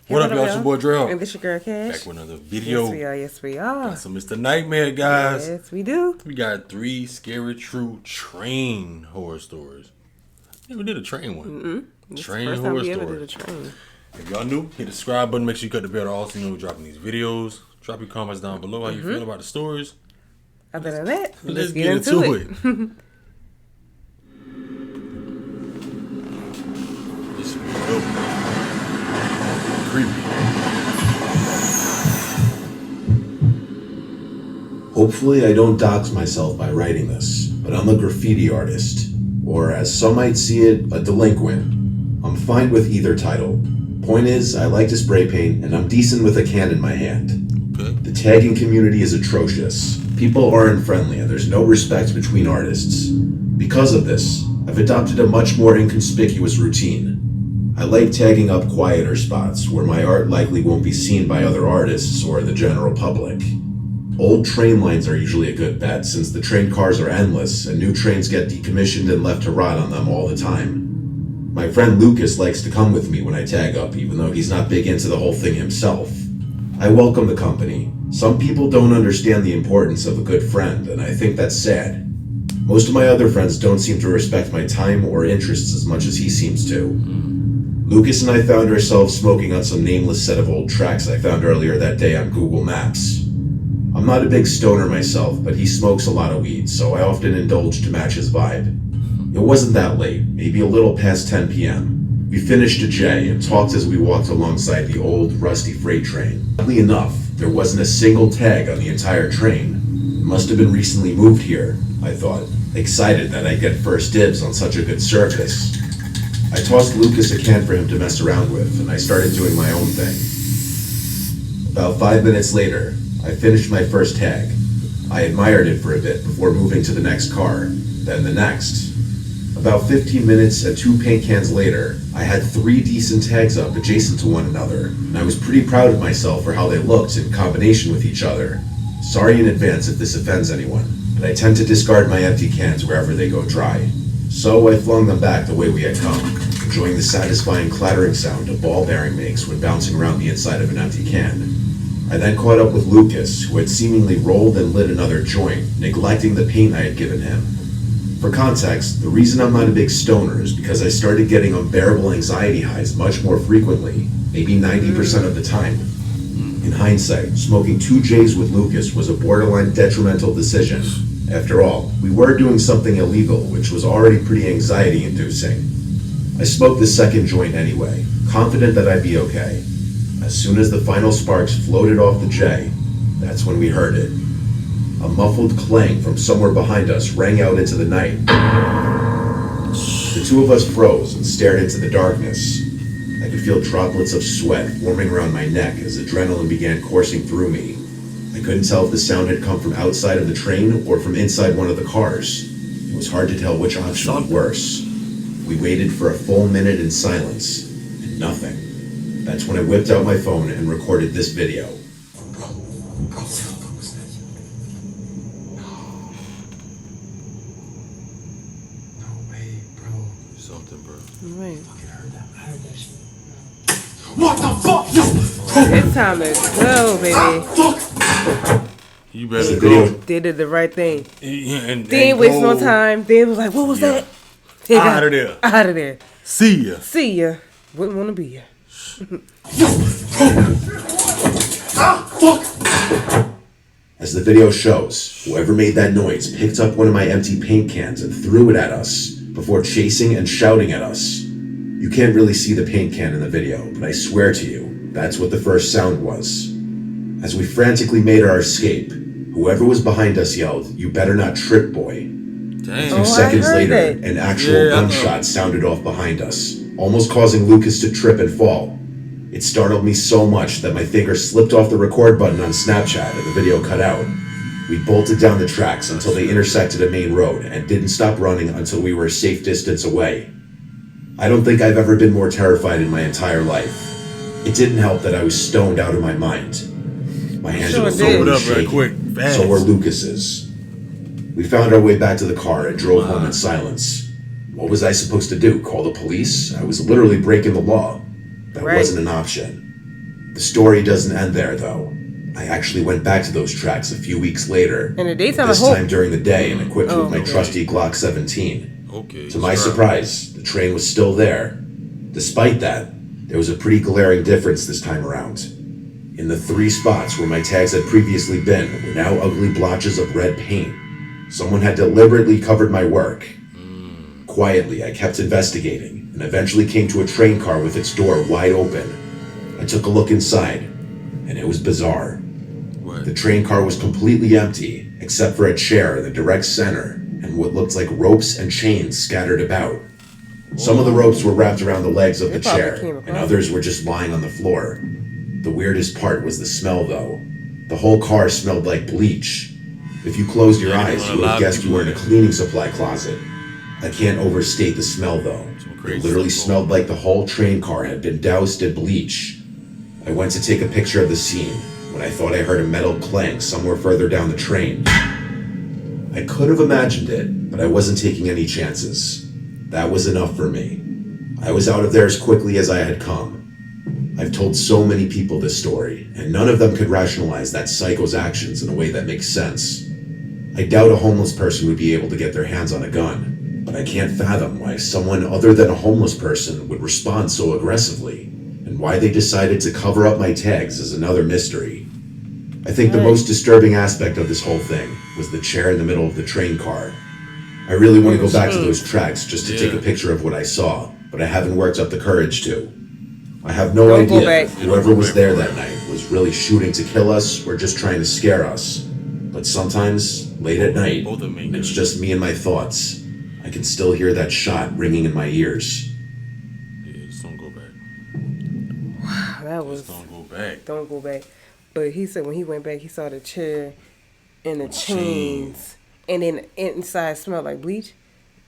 What up, y'all? It's your boy Dre. And this your girl Cash. Back with another video. Yes, we are. Got some Mr. Nightmare, guys. Yes, we do. We got 3 scary true train horror stories. Never did a train one. Train horror story. Ever did a train. If y'all new, hit the subscribe button. Make sure you cut the bell to all so you know we're dropping these videos. Drop your comments down below how you feel about the stories. Other than that, let's get into it. This will be creepy. Hopefully I don't dox myself by writing this, but I'm a graffiti artist, or as some might see it, a delinquent. I'm fine with either title. Point is, I like to spray paint, and I'm decent with a can in my hand. The tagging community is atrocious. People aren't friendly, and there's no respect between artists. Because of this, I've adopted a much more inconspicuous routine. I like tagging up quieter spots where my art likely won't be seen by other artists or the general public. Old train lines are usually a good bet since the train cars are endless and new trains get decommissioned and left to rot on them all the time. My friend Lucas likes to come with me when I tag up, even though he's not big into the whole thing himself. I welcome the company. Some people don't understand the importance of a good friend, and I think that's sad. Most of my other friends don't seem to respect my time or interests as much as he seems to. Lucas and I found ourselves smoking on some nameless set of old tracks I found earlier that day on Google Maps. I'm not a big stoner myself, but he smokes a lot of weed, so I often indulge to match his vibe. It wasn't that late, maybe a little past 10 p.m. We finished a J and talked as we walked alongside the old, rusty freight train. Oddly enough, there wasn't a single tag on the entire train. It must have been recently moved here, I thought, excited that I'd get first dibs on such a good service. I tossed Lucas a can for him to mess around with, and I started doing my own thing. About 5 minutes later, I finished my first tag. I admired it for a bit before moving to the next car, then the next. About 15 minutes and 2 paint cans later, I had 3 decent tags up adjacent to one another, and I was pretty proud of myself for how they looked in combination with each other. Sorry in advance if this offends anyone, but I tend to discard my empty cans wherever they go dry. So I flung them back the way we had come, enjoying the satisfying clattering sound a ball bearing makes when bouncing around the inside of an empty can. I then caught up with Lucas, who had seemingly rolled and lit another joint, neglecting the paint I had given him. For context, the reason I'm not a big stoner is because I started getting unbearable anxiety highs much more frequently, maybe 90% of the time. In hindsight, smoking 2 J's with Lucas was a borderline detrimental decision. After all, we were doing something illegal, which was already pretty anxiety-inducing. I smoked the second joint anyway, confident that I'd be okay. As soon as the final sparks floated off the J, that's when we heard it. A muffled clang from somewhere behind us rang out into the night. The 2 of us froze and stared into the darkness. I could feel droplets of sweat forming around my neck as adrenaline began coursing through me. I couldn't tell if the sound had come from outside of the train or from inside one of the cars. It was hard to tell which option was worse. We waited for a full minute in silence, and nothing. That's when I whipped out my phone and recorded this video. Something, bro. Right. I heard that shit. What the fuck? Yo! It's time to go, baby. You better go. They did the right thing. And They ain't waste no time. They was like, what was that? They got out of there. Out of there. See ya. See ya. Wouldn't want to be ya. Fuck! As the video shows, whoever made that noise picked up one of my empty paint cans and threw it at us, before chasing and shouting at us. You can't really see the paint can in the video, but I swear to you, that's what the first sound was. As we frantically made our escape, whoever was behind us yelled, "You better not trip, boy." Dang. 2 seconds later, that. an actual gunshot sounded off behind us, almost causing Lucas to trip and fall. It startled me so much that my finger slipped off the record button on Snapchat and the video cut out. We bolted down the tracks until they intersected a main road and didn't stop running until we were a safe distance away. I don't think I've ever been more terrified in my entire life. It didn't help that I was stoned out of my mind. My hands were Sobered up right shaking. quick. Fast. So were Lucas's. We found our way back to the car and drove home in silence. What was I supposed to do? Call the police? I was literally breaking the law. That wasn't an option. The story doesn't end there, though. I actually went back to those tracks a few weeks later. In the daytime, this I hope. time during the day and equipped with my okay. trusty Glock 17. Okay. To my surprise, the train was still there. Despite that, there was a pretty glaring difference this time around. In the 3 spots where my tags had previously been were now ugly blotches of red paint. Someone had deliberately covered my work. Quietly, I kept investigating and eventually came to a train car with its door wide open. I took a look inside, and it was bizarre. What? The train car was completely empty, except for a chair in the direct center and what looked like ropes and chains scattered about. Some of the ropes were wrapped around the legs of the They probably chair, came and across others were just lying on the floor. The weirdest part was the smell, though. The whole car smelled like bleach. If you closed your Yeah, eyes, a you would lot have of guessed you people were in a do. cleaning supply closet. I can't overstate the smell, though. Some crazy It literally stuff smelled going like the whole train car had been doused in bleach. I went to take a picture of the scene when I thought I heard a metal clank somewhere further down the train. I could have imagined it, but I wasn't taking any chances. That was enough for me. I was out of there as quickly as I had come. I've told so many people this story, and none of them could rationalize that psycho's actions in a way that makes sense. I doubt a homeless person would be able to get their hands on a gun, but I can't fathom why someone other than a homeless person would respond so aggressively, and why they decided to cover up my tags is another mystery. I think the most disturbing aspect of this whole thing was the chair in the middle of the train car. I really want to go back to those tracks just to take a picture of what I saw, but I haven't worked up the courage to. I have no Don't go idea back. if whoever was there that night was really shooting to kill us or just trying to scare us. But sometimes, late at night, Both of them ain't when it's good. just me and my thoughts, I can still hear that shot ringing in my ears. Yeah, just don't go back. That was Just don't go back. don't go back. But he said when he went back, he saw the chair and the chains, and then inside smelled like bleach.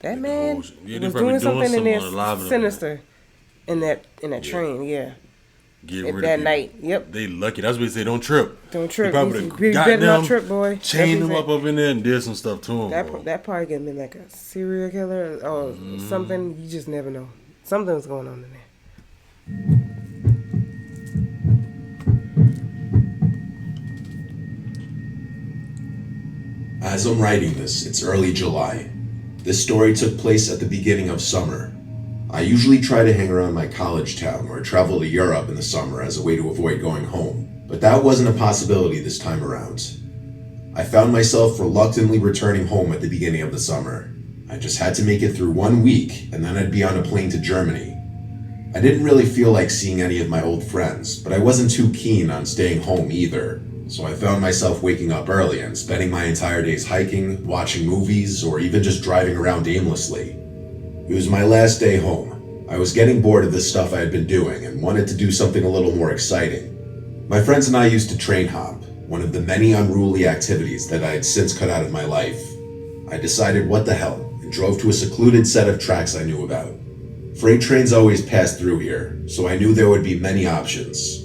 That the man whole yeah, they was probably doing something in there something alive in them. sinister in that train. Yeah, Get at rid that of night. people. Yep. They lucky. That's what they say. Don't trip. Don't trip. He probably You would've got better not them, trip, boy. chained That's him what he up in there and did some stuff to him. said. bro. That probably could have been like a serial killer or something. You just never know. Something was going on in there. As I'm writing this, it's early July. This story took place at the beginning of summer. I usually try to hang around my college town or travel to Europe in the summer as a way to avoid going home, but that wasn't a possibility this time around. I found myself reluctantly returning home at the beginning of the summer. I just had to make it through 1 week, and then I'd be on a plane to Germany. I didn't really feel like seeing any of my old friends, but I wasn't too keen on staying home either. So I found myself waking up early and spending my entire days hiking, watching movies, or even just driving around aimlessly. It was my last day home. I was getting bored of the stuff I had been doing and wanted to do something a little more exciting. My friends and I used to train hop, one of the many unruly activities that I had since cut out of my life. I decided what the hell and drove to a secluded set of tracks I knew about. Freight trains always passed through here, so I knew there would be many options.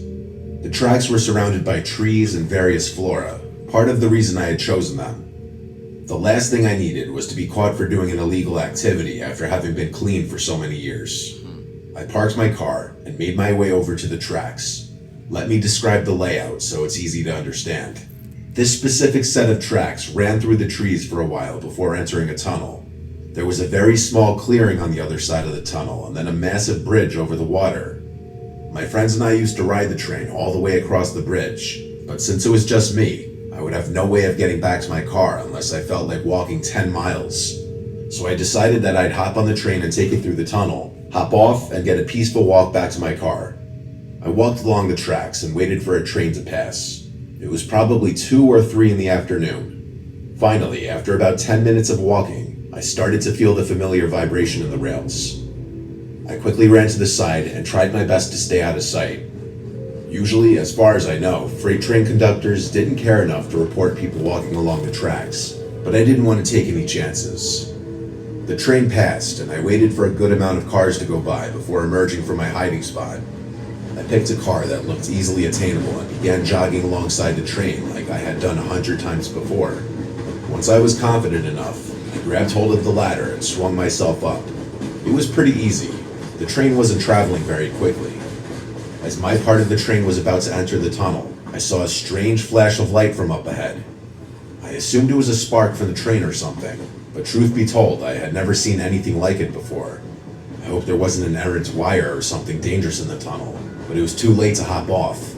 The tracks were surrounded by trees and various flora, part of the reason I had chosen them. The last thing I needed was to be caught for doing an illegal activity after having been clean for so many years. I parked my car and made my way over to the tracks. Let me describe the layout so it's easy to understand. This specific set of tracks ran through the trees for a while before entering a tunnel. There was a very small clearing on the other side of the tunnel and then a massive bridge over the water. My friends and I used to ride the train all the way across the bridge, but since it was just me, I would have no way of getting back to my car unless I felt like walking 10 miles. So I decided that I'd hop on the train and take it through the tunnel, hop off, and get a peaceful walk back to my car. I walked along the tracks and waited for a train to pass. It was probably 2 or 3 in the afternoon. Finally, after about 10 minutes of walking, I started to feel the familiar vibration in the rails. I quickly ran to the side and tried my best to stay out of sight. Usually, as far as I know, freight train conductors didn't care enough to report people walking along the tracks, but I didn't want to take any chances. The train passed, and I waited for a good amount of cars to go by before emerging from my hiding spot. I picked a car that looked easily attainable and began jogging alongside the train like I had done 100 times before. Once I was confident enough, I grabbed hold of the ladder and swung myself up. It was pretty easy. The train wasn't traveling very quickly. As my part of the train was about to enter the tunnel, I saw a strange flash of light from up ahead. I assumed it was a spark from the train or something, but truth be told, I had never seen anything like it before. I hoped there wasn't an errant wire or something dangerous in the tunnel, but it was too late to hop off.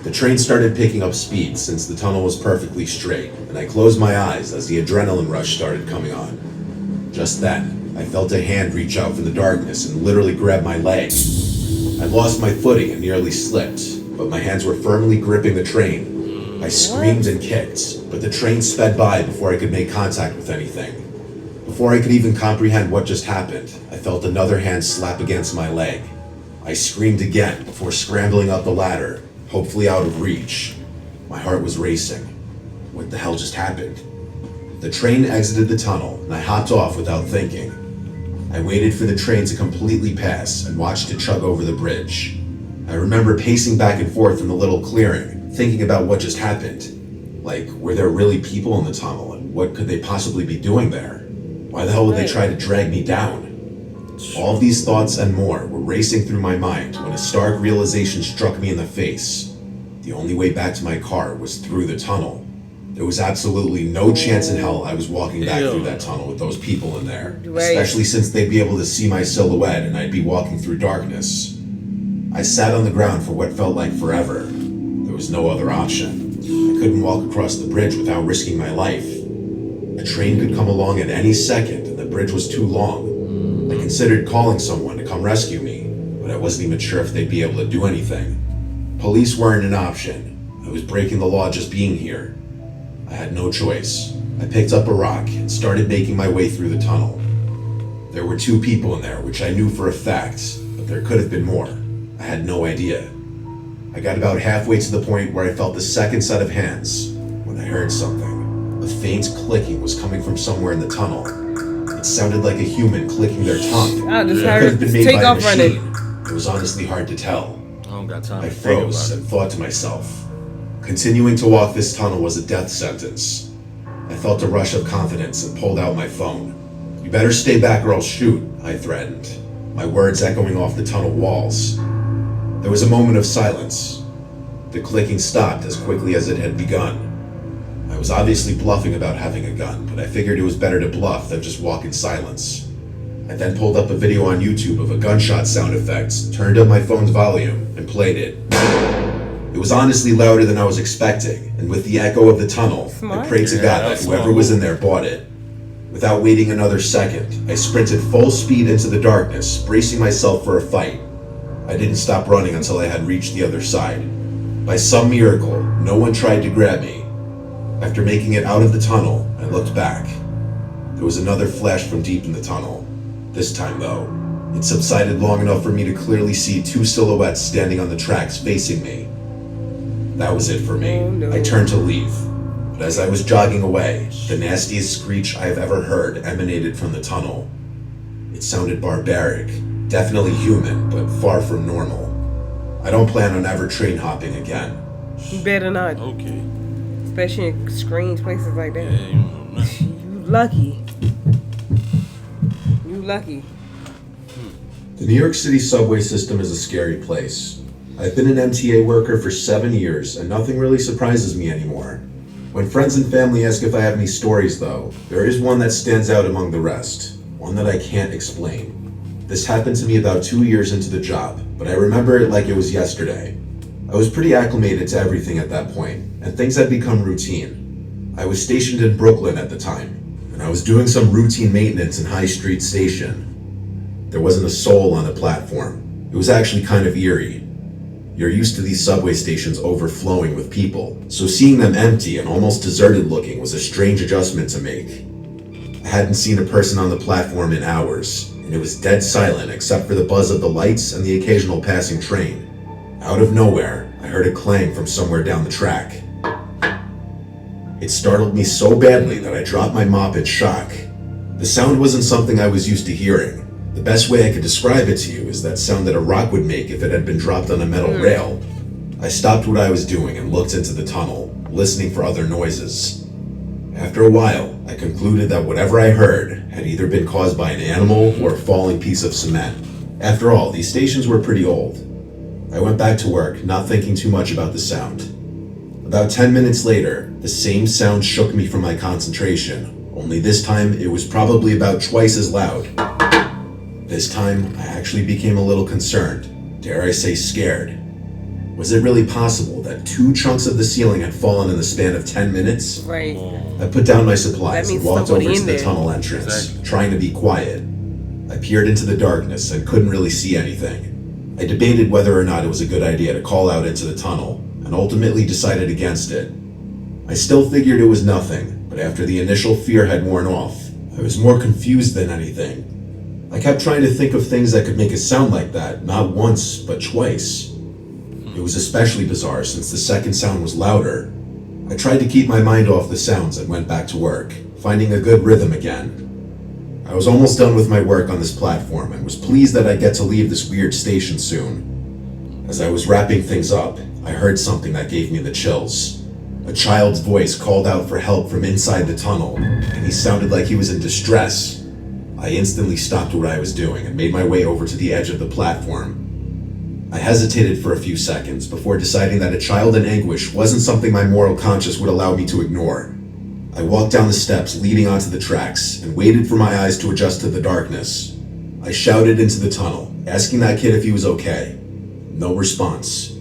The train started picking up speed since the tunnel was perfectly straight, and I closed my eyes as the adrenaline rush started coming on. Just then, I felt a hand reach out from the darkness and literally grab my leg. I lost my footing and nearly slipped, but my hands were firmly gripping the train. I screamed and kicked, but the train sped by before I could make contact with anything. Before I could even comprehend what just happened, I felt another hand slap against my leg. I screamed again before scrambling up the ladder, hopefully out of reach. My heart was racing. What the hell just happened? The train exited the tunnel, and I hopped off without thinking. I waited for the train to completely pass and watched it chug over the bridge. I remember pacing back and forth in the little clearing, thinking about what just happened. Like, were there really people in the tunnel, and what could they possibly be doing there? Why the hell would they try to drag me down? All of these thoughts and more were racing through my mind when a stark realization struck me in the face. The only way back to my car was through the tunnel. There was absolutely no chance in hell I was walking back through that tunnel with those people in there, especially since they'd be able to see my silhouette and I'd be walking through darkness. I sat on the ground for what felt like forever. There was no other option. I couldn't walk across the bridge without risking my life. A train could come along at any second and the bridge was too long. I considered calling someone to come rescue me, but I wasn't even sure if they'd be able to do anything. Police weren't an option. I was breaking the law just being here. I had no choice. I picked up a rock and started making my way through the tunnel. There were 2 people in there, which I knew for a fact, but there could have been more. I had no idea. I got about halfway to the point where I felt the second set of hands when I heard something. A faint clicking was coming from somewhere in the tunnel. It sounded like a human clicking their tongue. I just It heard could have been made take by a off running. machine. It was honestly hard to tell. I don't got time I to think froze about and it. thought to myself, continuing to walk this tunnel was a death sentence. I felt a rush of confidence and pulled out my phone. "You better stay back or I'll shoot," I threatened, my words echoing off the tunnel walls. There was a moment of silence. The clicking stopped as quickly as it had begun. I was obviously bluffing about having a gun, but I figured it was better to bluff than just walk in silence. I then pulled up a video on YouTube of a gunshot sound effect, turned up my phone's volume, and played it. It was honestly louder than I was expecting, and with the echo of the tunnel, Smart. I prayed to Yeah, God that that's whoever smart. was in there bought it. Without waiting another second, I sprinted full speed into the darkness, bracing myself for a fight. I didn't stop running until I had reached the other side. By some miracle, no one tried to grab me. After making it out of the tunnel, I looked back. There was another flash from deep in the tunnel. This time, though, it subsided long enough for me to clearly see 2 silhouettes standing on the tracks facing me. That was it for me. Oh, no. I turned to leave, but as I was jogging away, the nastiest screech I have ever heard emanated from the tunnel. It sounded barbaric, definitely human, but far from normal. I don't plan on ever train hopping again. You better not, Okay. especially in strange places like that. Yeah, you know nothing. You lucky. You lucky. The New York City subway system is a scary place. I've been an MTA worker for 7 years, and nothing really surprises me anymore. When friends and family ask if I have any stories, though, there is one that stands out among the rest. One that I can't explain. This happened to me about 2 years into the job, but I remember it like it was yesterday. I was pretty acclimated to everything at that point, and things had become routine. I was stationed in Brooklyn at the time, and I was doing some routine maintenance in High Street Station. There wasn't a soul on the platform. It was actually kind of eerie. You're used to these subway stations overflowing with people, so seeing them empty and almost deserted looking was a strange adjustment to make. I hadn't seen a person on the platform in hours, and it was dead silent except for the buzz of the lights and the occasional passing train. Out of nowhere, I heard a clang from somewhere down the track. It startled me so badly that I dropped my mop in shock. The sound wasn't something I was used to hearing. The best way I could describe it to you is that sound that a rock would make if it had been dropped on a metal rail. I stopped what I was doing and looked into the tunnel, listening for other noises. After a while, I concluded that whatever I heard had either been caused by an animal or a falling piece of cement. After all, these stations were pretty old. I went back to work, not thinking too much about the sound. About 10 minutes later, the same sound shook me from my concentration, only this time it was probably about twice as loud. This time, I actually became a little concerned, dare I say scared. Was it really possible that 2 chunks of the ceiling had fallen in the span of 10 minutes? Right. I put down my supplies That and means walked over somebody to in the there. tunnel entrance, Exactly. trying to be quiet. I peered into the darkness and couldn't really see anything. I debated whether or not it was a good idea to call out into the tunnel, and ultimately decided against it. I still figured it was nothing, but after the initial fear had worn off, I was more confused than anything. I kept trying to think of things that could make a sound like that, not once, but twice. It was especially bizarre since the second sound was louder. I tried to keep my mind off the sounds and went back to work, finding a good rhythm again. I was almost done with my work on this platform and was pleased that I'd get to leave this weird station soon. As I was wrapping things up, I heard something that gave me the chills. A child's voice called out for help from inside the tunnel, and he sounded like he was in distress. I instantly stopped what I was doing and made my way over to the edge of the platform. I hesitated for a few seconds before deciding that a child in anguish wasn't something my moral conscience would allow me to ignore. I walked down the steps leading onto the tracks and waited for my eyes to adjust to the darkness. I shouted into the tunnel, asking that kid if he was okay. No response.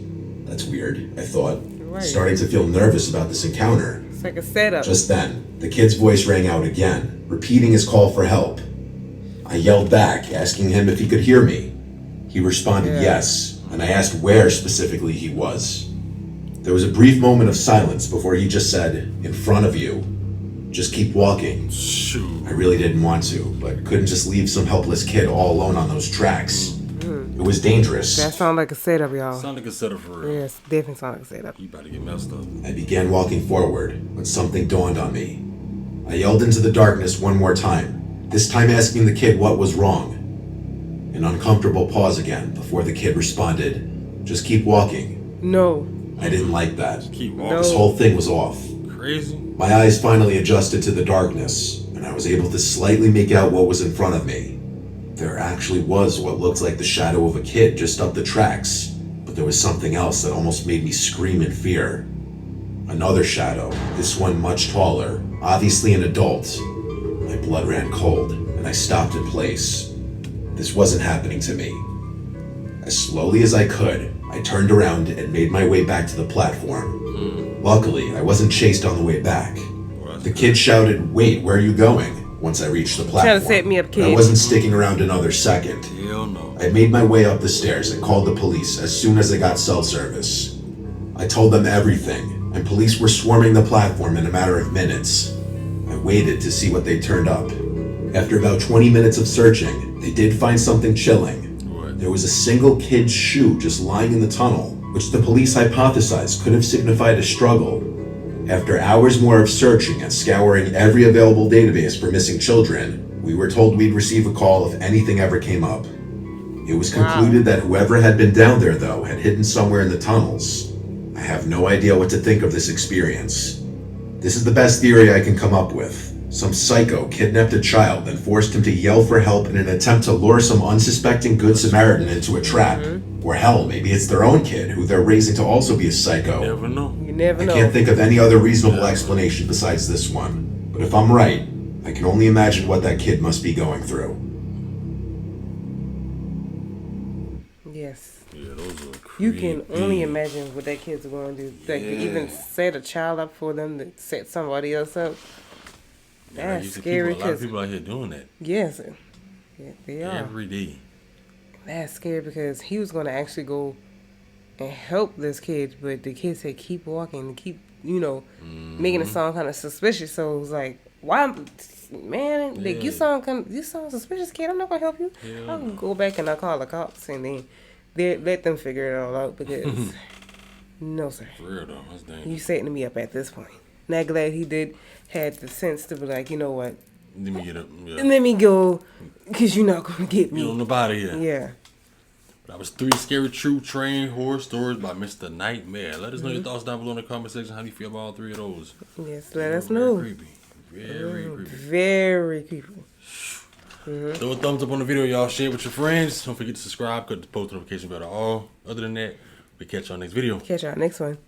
That's weird, I thought, Right. starting to feel nervous about this encounter. It's like a setup. Just then, the kid's voice rang out again, repeating his call for help. I yelled back, asking him if he could hear me. He responded yes, and I asked where specifically he was. There was a brief moment of silence before he just said, "In front of you. Just keep walking." Shoot. I really didn't want to, but couldn't just leave some helpless kid all alone on those tracks. It was dangerous. That sounds like a setup, y'all. Sound like a setup for real. Yes, definitely sound like a setup. You about to get messed up. I began walking forward when something dawned on me. I yelled into the darkness one more time, this time asking the kid what was wrong. An uncomfortable pause again before the kid responded, "Just keep walking." No. I didn't like that. Keep No. walking. This whole thing was off. Crazy. My eyes finally adjusted to the darkness, and I was able to slightly make out what was in front of me. There actually was what looked like the shadow of a kid just up the tracks, but there was something else that almost made me scream in fear. Another shadow, this one much taller, obviously an adult. My blood ran cold, and I stopped in place. This wasn't happening to me. As slowly as I could, I turned around and made my way back to the platform. Luckily, I wasn't chased on the way back. The kid shouted, "Wait, where are you going?" once I reached the platform. Trying to set me up, And kid. I wasn't sticking around another second. Hell no. I made my way up the stairs and called the police as soon as I got cell service. I told them everything, and police were swarming the platform in a matter of minutes. I waited to see what they turned up. After about 20 minutes of searching, they did find something chilling. What? There was a single kid's shoe just lying in the tunnel, which the police hypothesized could have signified a struggle. After hours more of searching and scouring every available database for missing children, we were told we'd receive a call if anything ever came up. It was concluded that whoever had been down there, though, had hidden somewhere in the tunnels. I have no idea what to think of this experience. This is the best theory I can come up with. Some psycho kidnapped a child and forced him to yell for help in an attempt to lure some unsuspecting Good Samaritan into a trap. Or hell, maybe it's their own kid who they're raising to also be a psycho. Never know. You never I know. can't think of any other reasonable explanation besides this one. But if I'm right, I can only imagine what that kid must be going through. Yes. Yeah, those are You creepy. can only imagine what that kid's going to do. Like, to even set a child up for them to set somebody else up. Yeah, That's you see scary. People, a lot of 'Cause people out here doing that yes, yeah, they are. every day. That's scary because he was going to actually go and help this kid, but the kid said keep walking, keep, making it sound kind of suspicious. So it was like, why, man? Like, Yeah. you sound suspicious, kid. I'm not gonna help you. Yeah. I'll go back and I'll call the cops and then they let them figure it all out because no, sir, For real though, that's dangerous. you setting me up at this point. Not glad he had the sense to be like, you know what, Let me get up. Yeah. let me go, cause you're not gonna get You me. on out of here. Yeah. That was 3 scary true train horror stories by Mr. Nightmare. Let us know your thoughts down below in the comment section. How do you feel about all 3 of those? Yes, let us Very know. creepy. Very creepy. Very creepy. Throw a thumbs up on the video, y'all. Share it with your friends. Don't forget to subscribe. Click the post notification bell to all. Other than that, we catch y'all next video. Catch y'all next one.